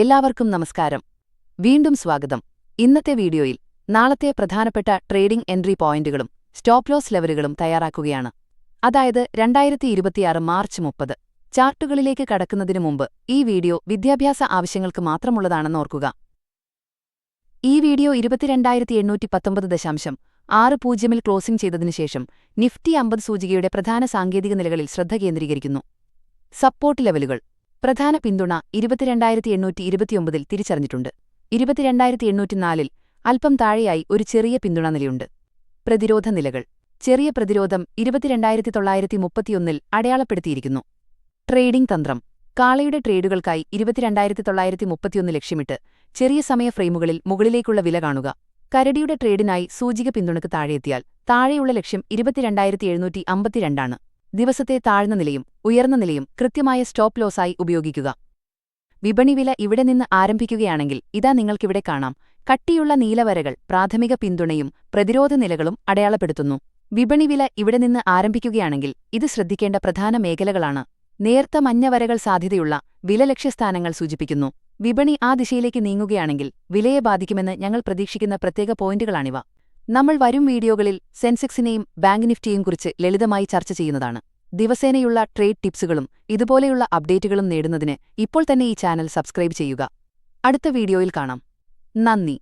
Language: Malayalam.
എല്ലാവർക്കും നമസ്കാരം. വീണ്ടും സ്വാഗതം. ഇന്നത്തെ വീഡിയോയിൽ നാളത്തെ പ്രധാനപ്പെട്ട ട്രേഡിംഗ് എൻട്രി പോയിന്റുകളും സ്റ്റോപ്പ് ലോസ് ലെവലുകളും തയ്യാറാക്കുകയാണ്. അതായത് 2026 മാർച്ച് 30. ചാർട്ടുകളിലേക്ക് കടക്കുന്നതിനു മുമ്പ് ഈ വീഡിയോ വിദ്യാഭ്യാസ ആവശ്യങ്ങൾക്ക് മാത്രമുള്ളതാണെന്ന് ഓർക്കുക. ഈ വീഡിയോ 22,819.60 ക്ലോസിംഗ് ചെയ്തതിനുശേഷം നിഫ്റ്റി 50 സൂചികയുടെ പ്രധാന സാങ്കേതിക നിലകളിൽ ശ്രദ്ധ കേന്ദ്രീകരിക്കുന്നു. സപ്പോർട്ട് ലെവലുകൾ. പ്രധാന പിന്തുണ 22,829 തിരിച്ചറിഞ്ഞിട്ടുണ്ട്. 22,804 അല്പം താഴെയായി ഒരു ചെറിയ പിന്തുണ നിലയുണ്ട്. പ്രതിരോധ നിലകൾ. ചെറിയ പ്രതിരോധം 22,931 അടയാളപ്പെടുത്തിയിരിക്കുന്നു. ട്രേഡിംഗ് തന്ത്രം. കാളയുടെ ട്രേഡുകൾക്കായി 22,931 ലക്ഷ്യമിട്ട് ചെറിയ സമയ ഫ്രെയിമുകളിൽ മുകളിലേക്കുള്ള വില കാണുക. കരടിയുടെ ട്രേഡിനായി സൂചിക പിന്തുണക്ക് താഴെയെത്തിയാൽ താഴെയുള്ള ലക്ഷ്യം 22,752 ആണ്. ദിവസത്തെ താഴ്ന്ന നിലയും ഉയർന്ന നിലയും കൃത്യമായ സ്റ്റോപ്പ് ലോസായി ഉപയോഗിക്കുക. വിപണി വില ഇവിടെ നിന്ന് ആരംഭിക്കുകയാണെങ്കിൽ ഇതാ നിങ്ങൾക്കിവിടെ കാണാം. കട്ടിയുള്ള നീലവരകൾ പ്രാഥമിക പിന്തുണയും പ്രതിരോധ നിലകളും അടയാളപ്പെടുത്തുന്നു. വിപണി വില ഇവിടെ നിന്ന് ആരംഭിക്കുകയാണെങ്കിൽ ഇത് ശ്രദ്ധിക്കേണ്ട പ്രധാന മേഖലകളാണ്. നേർത്ത മഞ്ഞ വരകൾ സാധ്യതയുള്ള വില ലക്ഷ്യസ്ഥാനങ്ങൾ സൂചിപ്പിക്കുന്നു. വിപണി ആ ദിശയിലേക്ക് നീങ്ങുകയാണെങ്കിൽ വിലയെ ബാധിക്കുമെന്ന് ഞങ്ങൾ പ്രതീക്ഷിക്കുന്ന പ്രത്യേക പോയിന്റുകളാണിവ. നമ്മൾ വരും വീഡിയോകളിൽ സെൻസെക്സിനെയും ബാങ്ക് നിഫ്റ്റിയെയും കുറിച്ച് ലളിതമായി ചർച്ച ചെയ്യുന്നതാണ്. ദിവസേനയുള്ള ട്രേഡ് ടിപ്സുകളും ഇതുപോലെയുള്ള അപ്ഡേറ്റുകളും നേടുന്നതിന് ഇപ്പോൾ തന്നെ ഈ ചാനൽ സബ്സ്ക്രൈബ് ചെയ്യുക. അടുത്ത വീഡിയോയിൽ കാണാം. നന്ദി.